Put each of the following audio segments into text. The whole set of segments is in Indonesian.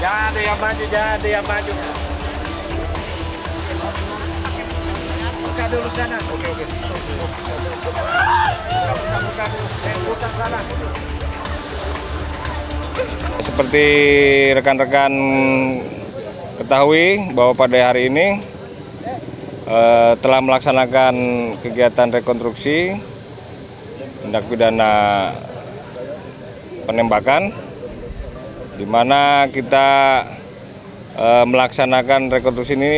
Jangan ada yang maju, jangan ada yang maju. Buka dulu sana. Oke. Buka dulu. Buka sana. Seperti rekan-rekan ketahui bahwa pada hari ini telah melaksanakan kegiatan rekonstruksi tindak pidana penembakan, di mana kita melaksanakan rekonstruksi ini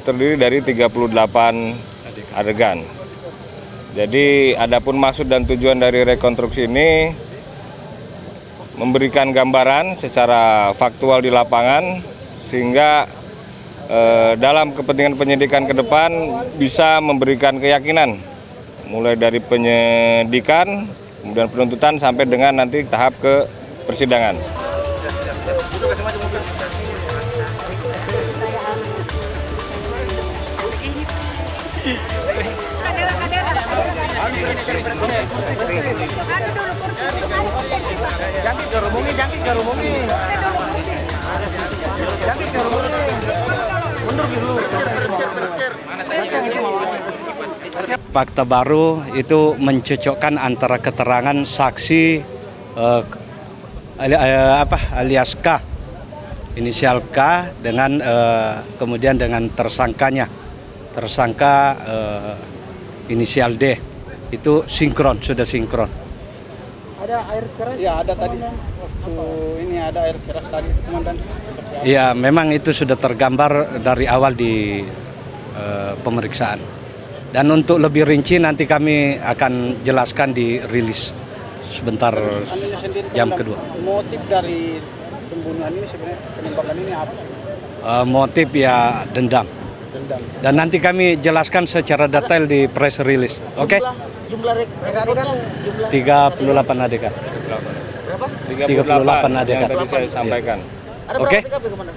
terdiri dari 38 adegan. Jadi adapun maksud dan tujuan dari rekonstruksi ini memberikan gambaran secara faktual di lapangan sehingga dalam kepentingan penyidikan ke depan bisa memberikan keyakinan mulai dari penyidikan, kemudian penuntutan sampai dengan nanti tahap ke persidangan. Fakta baru itu mencocokkan antara keterangan saksi alias K, inisial K dengan kemudian dengan tersangkanya, tersangka inisial D, itu sinkron, sudah sinkron. Ada air keras? Ya ada tadi. Waktu ini ada air keras tadi, komandan. Ya memang itu sudah tergambar dari awal di pemeriksaan. Dan untuk lebih rinci nanti kami akan jelaskan di rilis sebentar jam kedua. Motif dari pembunuhan ini sebenarnya, penembakan ini apa? Motif ya dendam. Dan nanti kami jelaskan secara detail di press release. Oke? Jumlah adegan? 38 adegan. Berapa? 38 adegan. Yang tadi saya sampaikan. Ada Oke? berapa TKP, komandan?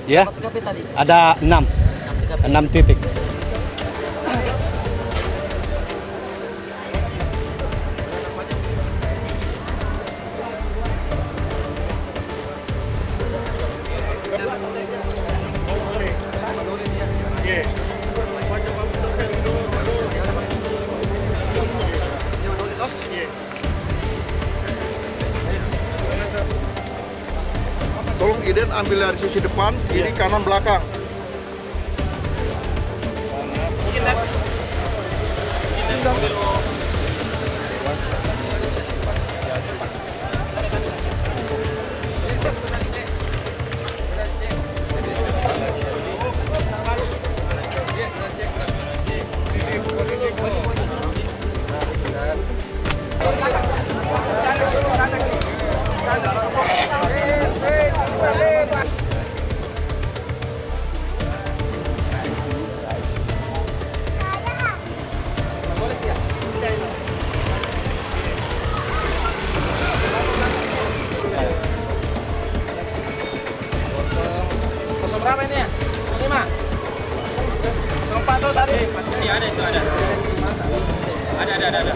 Ya, Berapa TKP tadi? ada 6 titik. Tolong Iden ambil dari sisi depan, kiri, kanan, belakang. Berapa ini ya? 5? 4 tuh tadi? Ini ada, itu ada. Ada.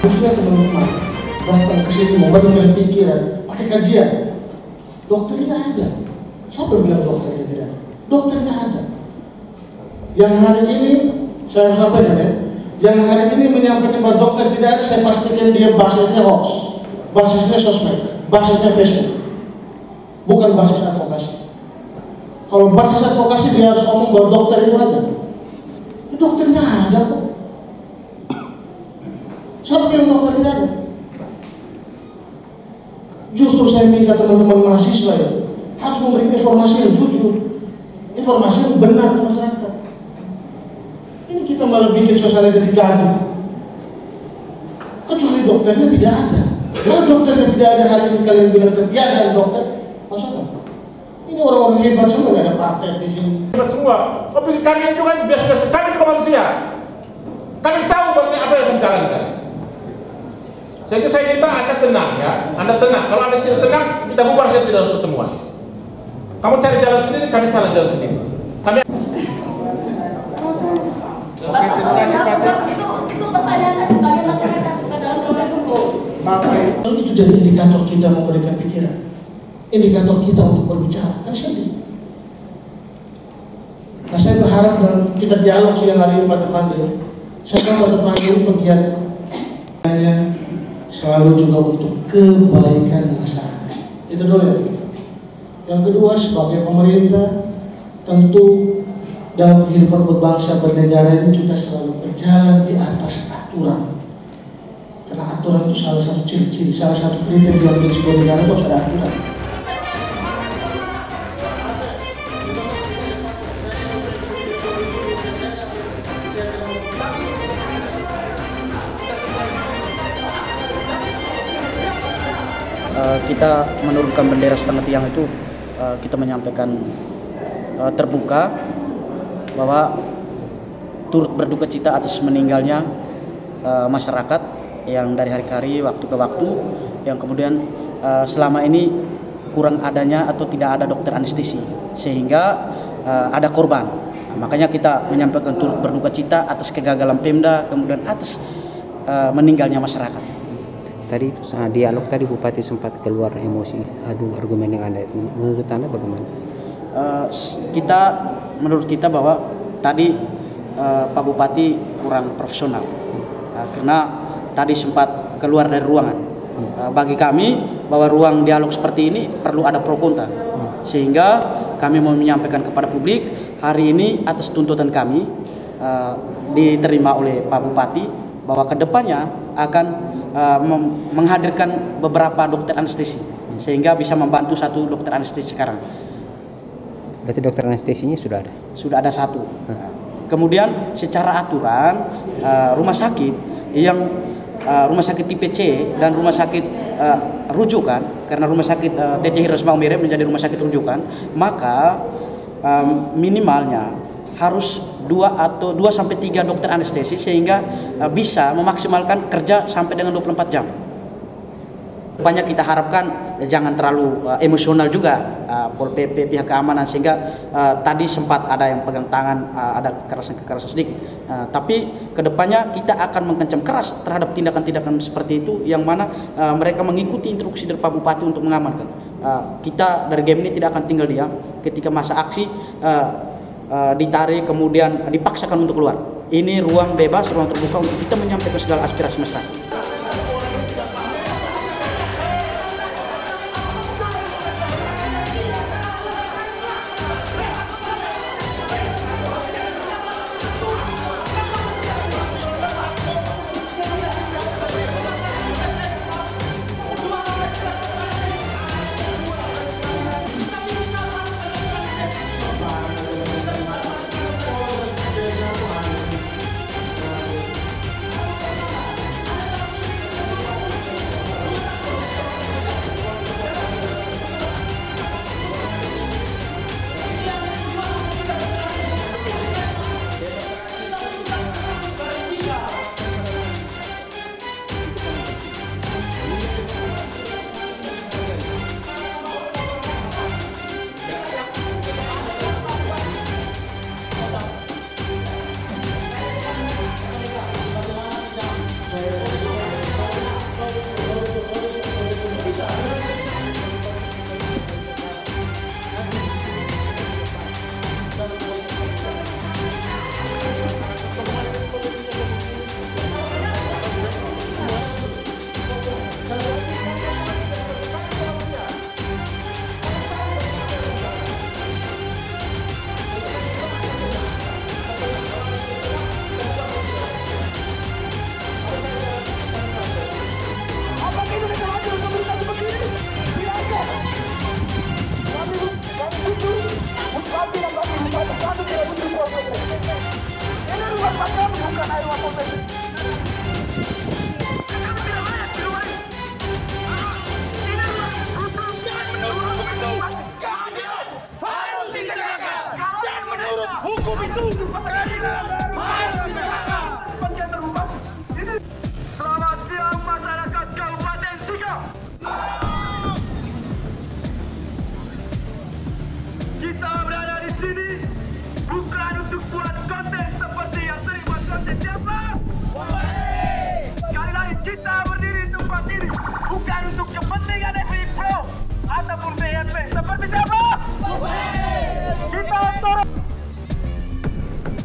Harusnya teman-teman datang ke sini memberikan pikiran, pakai kajian. Dokternya ada. Siapa yang bilang dokternya tidak ada? Dokternya ada. Yang hari ini saya harus sampaikan ya. Yang hari ini menyampaikan bahwa dokter tidak ada, saya pastikan dia basisnya hoax, basisnya sosmed, basisnya Facebook, bukan basis advokasi. Kalau basis advokasi dia harus ngomong bahwa dokter itu ada. Dokternya ada kok. Siapa yang dokter tidak ada? Justru saya minta teman-teman mahasiswa ya harus memberikan informasi yang jujur, informasi yang benar ke masyarakat. Ini kita malah bikin suasana jadi gaduh. Kecuali dokternya tidak ada. Kalau dokternya tidak ada hari ini kalian bilang tiada dokter, maksudnya? Ini orang-orang hebat semua, nggak ada partai di sini. Hebat semua. Tapi kami itu kan biasa-biasa, kami juga manusia. Kami tahu bagaimana apa yang menjalankan. Sehingga saya minta Anda tenang ya, Anda tenang. Kalau Anda tidak tenang, kita bubar saja tidak pertemuan. Kamu cari jalan sendiri, kami cari jalan sendiri. Kami. Itu pertanyaan saya sebagai masyarakat bukan dalam proses hukum. Itu jadi indikator kita memberikan pikiran, indikator kita untuk berbicara. Kan sedih. Nah saya berharap dalam kita dialog siang hari ini Pak Devandi, saya tahu Pak Devandi ini pegiat selalu juga untuk kebaikan masyarakat. Itu dulu ya. Yang kedua, sebagai pemerintah tentu dalam kehidupan berbangsa bernegara ini kita selalu berjalan di atas aturan. Karena aturan itu salah satu ciri-ciri, salah satu kriteria dari sebuah negara itu ada aturan. Kita menurunkan bendera setengah tiang itu kita menyampaikan terbuka bahwa turut berduka cita atas meninggalnya masyarakat yang dari hari ke hari, waktu ke waktu, yang kemudian selama ini kurang adanya atau tidak ada dokter anestesi sehingga ada korban. Nah, makanya kita menyampaikan turut berduka cita atas kegagalan Pemda, kemudian atas meninggalnya masyarakat. Tadi itu saat dialog tadi Bupati sempat keluar emosi adu argumen yang ada itu. Menurut Anda bagaimana? Menurut kita bahwa tadi Pak Bupati kurang profesional karena tadi sempat keluar dari ruangan. Bagi kami bahwa ruang dialog seperti ini perlu ada pro kontra, sehingga kami mau menyampaikan kepada publik hari ini atas tuntutan kami diterima oleh Pak Bupati bahwa kedepannya akan menghadirkan beberapa dokter anestesi sehingga bisa membantu satu dokter anestesi sekarang. Berarti dokter anestesinya sudah ada? Sudah ada satu. Kemudian secara aturan rumah sakit yang rumah sakit tipe C dan rumah sakit rujukan, karena rumah sakit TC Hiras Maumere menjadi rumah sakit rujukan, maka minimalnya harus 2 sampai 3 dokter anestesi sehingga bisa memaksimalkan kerja sampai dengan 24 jam. Banyak kita harapkan jangan terlalu emosional juga Pol PP pihak keamanan sehingga tadi sempat ada yang pegang tangan, ada kekerasan sedikit. Tapi kedepannya kita akan mengencam keras terhadap tindakan-tindakan seperti itu yang mana mereka mengikuti instruksi dari Pak Bupati untuk mengamankan. Kita dari game ini tidak akan tinggal diam ketika masa aksi ditarik kemudian dipaksakan untuk keluar. Ini ruang bebas, ruang terbuka untuk kita menyampaikan segala aspirasi masyarakat. Kita berdiri di tempat ini bukan untuk kepentingan FPI Pro ataupun BNP. Seperti siapa? Kita turun.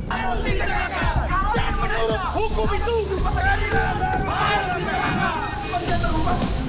Harus ditegakkan. Dan menurut hukum itu, peradilan harus ditegakkan.